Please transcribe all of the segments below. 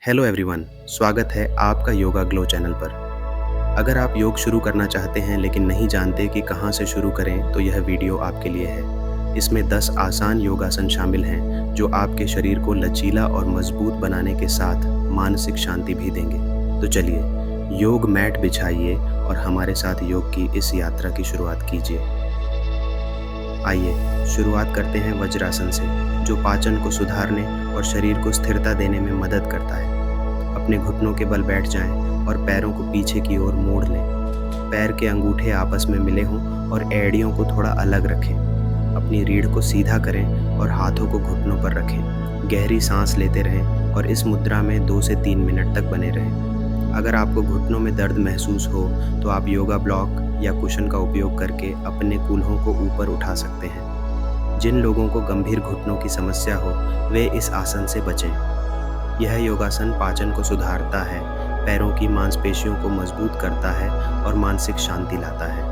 Hello everyone, स्वागत है आपका योगा ग्लो चैनल पर। अगर आप योग शुरू करना चाहते हैं लेकिन नहीं जानते कि कहां से शुरू करें तो यह वीडियो आपके लिए है। इसमें 10 आसान योगासन शामिल हैं जो आपके शरीर को लचीला और मजबूत बनाने के साथ मानसिक शांति भी देंगे। तो चलिए योग मैट बिछाइए और हमारे साथ योग की इस यात्रा की शुरुआत कीजिए। आइए शुरुआत करते हैं वज्रासन से, जो पाचन को सुधारने और शरीर को स्थिरता देने में मदद करता है। अपने घुटनों के बल बैठ जाएं और पैरों को पीछे की ओर मोड़ लें। पैर के अंगूठे आपस में मिले हों और एड़ियों को थोड़ा अलग रखें। अपनी रीढ़ को सीधा करें और हाथों को घुटनों पर रखें। गहरी सांस लेते रहें और इस मुद्रा में 2 से 3 मिनट तक बने रहें। अगर आपको घुटनों में दर्द महसूस हो तो आप योगा ब्लॉक या कुशन का उपयोग करके अपने कूल्हों को ऊपर उठा सकते हैं। जिन लोगों को गंभीर घुटनों की समस्या हो वे इस आसन से बचें। यह योगासन पाचन को सुधारता है, पैरों की मांसपेशियों को मजबूत करता है और मानसिक शांति लाता है।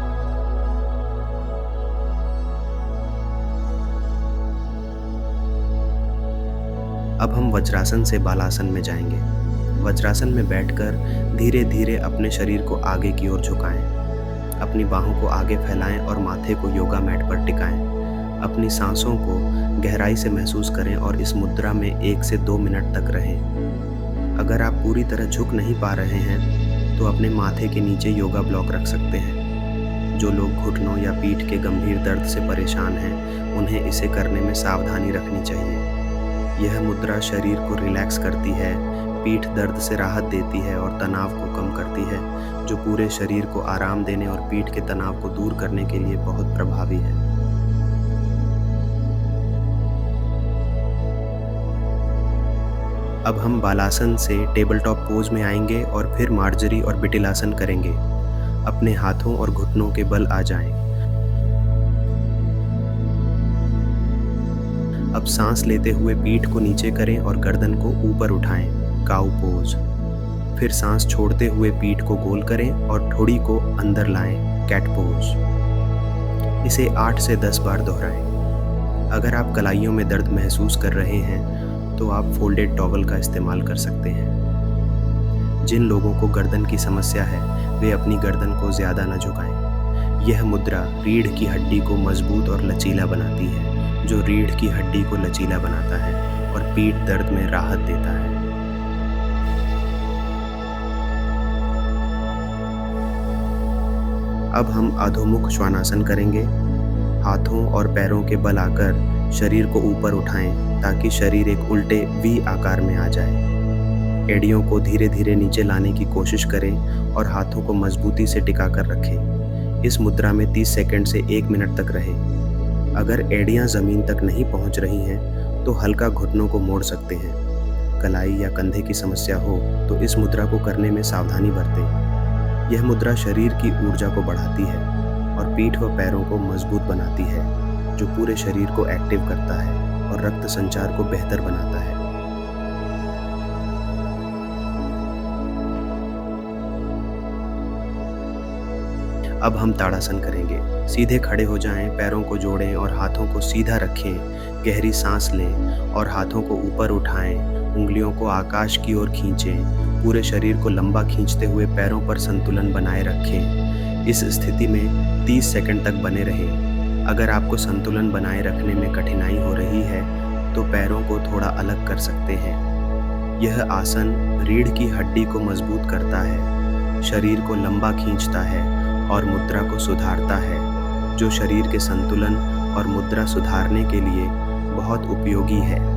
अब हम वज्रासन से बालासन में जाएंगे। वज्रासन में बैठकर धीरे धीरे अपने शरीर को आगे की ओर झुकाएं। अपनी बाहों को आगे फैलाएं और माथे को योगा मैट पर टिकाएं। अपनी सांसों को गहराई से महसूस करें और इस मुद्रा में 1 से 2 मिनट तक रहें। अगर आप पूरी तरह झुक नहीं पा रहे हैं तो अपने माथे के नीचे योगा ब्लॉक रख सकते हैं। जो लोग घुटनों या पीठ के गंभीर दर्द से परेशान हैं उन्हें इसे करने में सावधानी रखनी चाहिए। यह मुद्रा शरीर को रिलैक्स करती है, पीठ दर्द से राहत देती है और तनाव को कम करती है, जो पूरे शरीर को आराम देने और पीठ के तनाव को दूर करने के लिए बहुत प्रभावी है। अब हम बालासन से टेबल टॉप पोज में आएंगे और फिर मार्जरी और बिटिलासन करेंगे। अपने हाथों और घुटनों के बल आ जाएं। अब सांस लेते हुए पीठ को नीचे करें और गर्दन को ऊपर उठाएं, काऊ पोज। फिर सांस छोड़ते हुए पीठ को गोल करें और ठोड़ी को अंदर लाएं, कैट पोज। इसे 8 से 10 बार दोहराएं। अगर आप कलाइयों में दर्द महसूस कर रहे हैं तो आप फोल्डेड टॉवल का इस्तेमाल कर सकते हैं। जिन लोगों को गर्दन की समस्या है वे अपनी गर्दन को ज़्यादा न झुकाएं। यह मुद्रा रीढ़ की हड्डी को मजबूत और लचीला बनाती है, जो रीढ़ की हड्डी को लचीला बनाता है और पीठ दर्द में राहत देता है। अब हम अधोमुख श्वानासन करेंगे। हाथों और पैरों के बल आकर शरीर को ऊपर उठाएं ताकि शरीर एक उल्टे वी आकार में आ जाए। एड़ियों को धीरे धीरे नीचे लाने की कोशिश करें और हाथों को मजबूती से टिका कर रखें। इस मुद्रा में 30 सेकंड से 1 मिनट तक रहें। अगर एड़ियां ज़मीन तक नहीं पहुंच रही हैं तो हल्का घुटनों को मोड़ सकते हैं। कलाई या कंधे की समस्या हो तो इस मुद्रा को करने में सावधानी बरतें। यह मुद्रा शरीर की ऊर्जा को बढ़ाती है और पीठ व पैरों को मजबूत बनाती है, जो पूरे शरीर को एक्टिव करता है और रक्त संचार को बेहतर बनाता है। अब हम ताड़ासन करेंगे। सीधे खड़े हो जाएं, पैरों को जोड़ें और हाथों को सीधा रखें। गहरी सांस लें और हाथों को ऊपर उठाएं। उंगलियों को आकाश की ओर खींचें। पूरे शरीर को लंबा खींचते हुए पैरों पर संतुलन बनाए रखें। इस स्थिति में 30 सेकंड तक बने रहें। अगर आपको संतुलन बनाए रखने में कठिनाई हो रही है तो पैरों को थोड़ा अलग कर सकते हैं। यह आसन रीढ़ की हड्डी को मजबूत करता है, शरीर को लंबा खींचता है और मुद्रा को सुधारता है, जो शरीर के संतुलन और मुद्रा सुधारने के लिए बहुत उपयोगी है।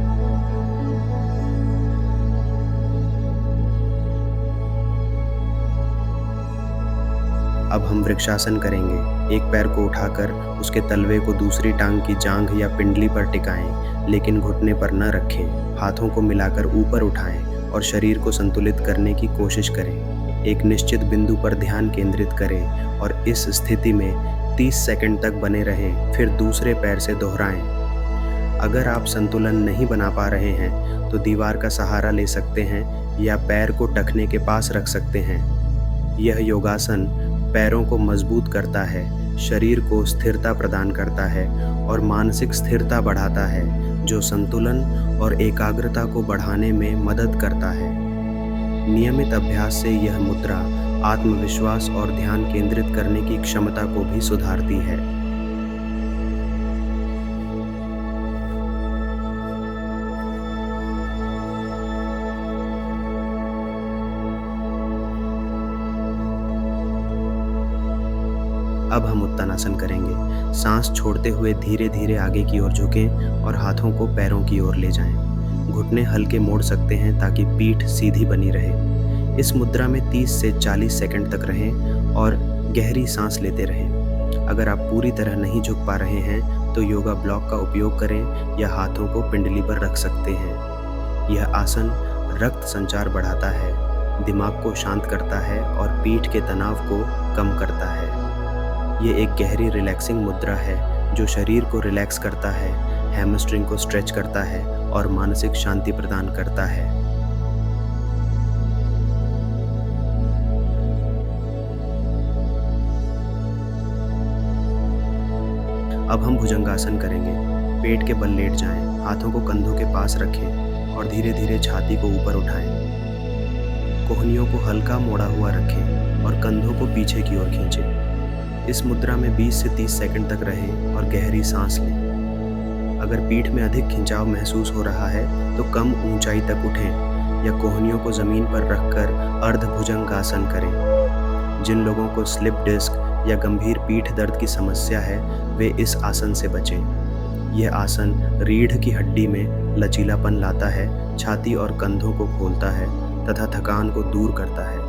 अब हम वृक्षासन करेंगे। एक पैर को उठाकर उसके तलवे को दूसरी टांग की जांघ या पिंडली पर टिकाएं, लेकिन घुटने पर न रखें। हाथों को मिलाकर ऊपर उठाएं और शरीर को संतुलित करने की कोशिश करें। एक निश्चित बिंदु पर ध्यान केंद्रित करें और इस स्थिति में 30 सेकंड तक बने रहें, फिर दूसरे पैर से दोहराएं। अगर आप संतुलन नहीं बना पा रहे हैं तो दीवार का सहारा ले सकते हैं या पैर को टखने के पास रख सकते हैं। यह योगासन पैरों को मजबूत करता है, शरीर को स्थिरता प्रदान करता है और मानसिक स्थिरता बढ़ाता है, जो संतुलन और एकाग्रता को बढ़ाने में मदद करता है। नियमित अभ्यास से यह मुद्रा आत्मविश्वास और ध्यान केंद्रित करने की क्षमता को भी सुधारती है। अब हम उत्तानासन करेंगे। सांस छोड़ते हुए धीरे धीरे आगे की ओर झुकें और हाथों को पैरों की ओर ले जाएं। घुटने हल्के मोड़ सकते हैं ताकि पीठ सीधी बनी रहे। इस मुद्रा में 30 से 40 सेकंड तक रहें और गहरी सांस लेते रहें। अगर आप पूरी तरह नहीं झुक पा रहे हैं तो योगा ब्लॉक का उपयोग करें या हाथों को पिंडली पर रख सकते हैं। यह आसन रक्त संचार बढ़ाता है, दिमाग को शांत करता है और पीठ के तनाव को कम करता है। ये एक गहरी रिलैक्सिंग मुद्रा है जो शरीर को रिलैक्स करता है, हैमस्ट्रिंग को स्ट्रेच करता है और मानसिक शांति प्रदान करता है। अब हम भुजंगासन करेंगे। पेट के बल लेट जाएं, हाथों को कंधों के पास रखें और धीरे धीरे छाती को ऊपर उठाएं। कोहनियों को हल्का मोड़ा हुआ रखें और कंधों को पीछे की ओर खींचें। इस मुद्रा में 20 से 30 सेकंड तक रहें और गहरी सांस लें। अगर पीठ में अधिक खिंचाव महसूस हो रहा है तो कम ऊंचाई तक उठें या कोहनियों को ज़मीन पर रखकर अर्ध भुजंगासन करें। जिन लोगों को स्लिप डिस्क या गंभीर पीठ दर्द की समस्या है वे इस आसन से बचें। यह आसन रीढ़ की हड्डी में लचीलापन लाता है, छाती और कंधों को खोलता है तथा थकान को दूर करता है।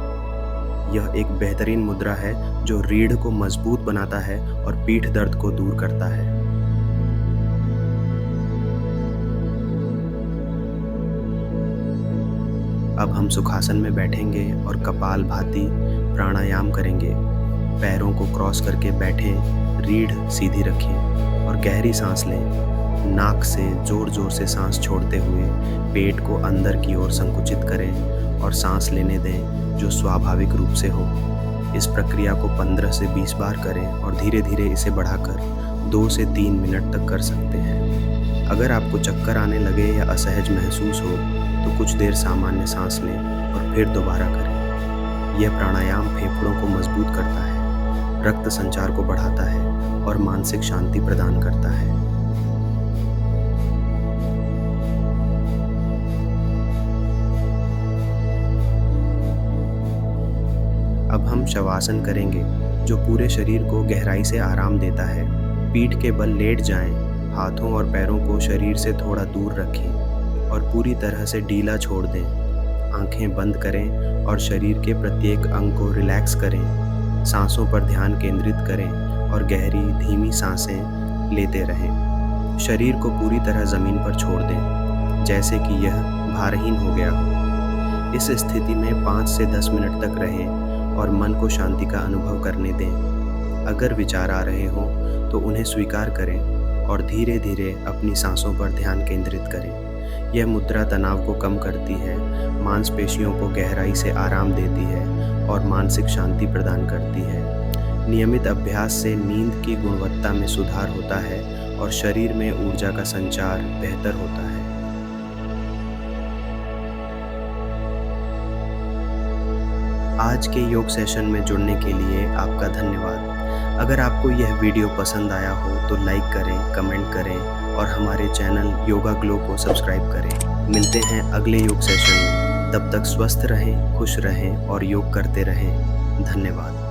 यह एक बेहतरीन मुद्रा है जो रीढ़ को मजबूत बनाता है और पीठ दर्द को दूर करता है। अब हम सुखासन में बैठेंगे और कपालभाति प्राणायाम करेंगे। पैरों को क्रॉस करके बैठें, रीढ़ सीधी रखें और गहरी सांस लें। नाक से जोर जोर से सांस छोड़ते हुए पेट को अंदर की ओर संकुचित करें और सांस लेने दें जो स्वाभाविक रूप से हो। इस प्रक्रिया को 15 से 20 बार करें और धीरे धीरे इसे बढ़ाकर 2 से 3 मिनट तक कर सकते हैं। अगर आपको चक्कर आने लगे या असहज महसूस हो तो कुछ देर सामान्य सांस लें और फिर दोबारा करें। यह प्राणायाम फेफड़ों को मजबूत करता है, रक्त संचार को बढ़ाता है और मानसिक शांति प्रदान करता है। अब हम शवासन करेंगे जो पूरे शरीर को गहराई से आराम देता है। पीठ के बल लेट जाएं, हाथों और पैरों को शरीर से थोड़ा दूर रखें और पूरी तरह से ढीला छोड़ दें। आंखें बंद करें और शरीर के प्रत्येक अंग को रिलैक्स करें। सांसों पर ध्यान केंद्रित करें और गहरी धीमी सांसें लेते रहें। शरीर को पूरी तरह ज़मीन पर छोड़ दें जैसे कि यह भारहीन हो गया हो। इस स्थिति में 5 से 10 मिनट तक रहें और मन को शांति का अनुभव करने दें। अगर विचार आ रहे हों तो उन्हें स्वीकार करें और धीरे धीरे अपनी सांसों पर ध्यान केंद्रित करें। यह मुद्रा तनाव को कम करती है, मांसपेशियों को गहराई से आराम देती है और मानसिक शांति प्रदान करती है। नियमित अभ्यास से नींद की गुणवत्ता में सुधार होता है और शरीर में ऊर्जा का संचार बेहतर होता है। आज के योग सेशन में जुड़ने के लिए आपका धन्यवाद। अगर आपको यह वीडियो पसंद आया हो तो लाइक करें, कमेंट करें और हमारे चैनल योगा ग्लो को सब्सक्राइब करें। मिलते हैं अगले योग सेशन में। तब तक स्वस्थ रहें, खुश रहें और योग करते रहें। धन्यवाद।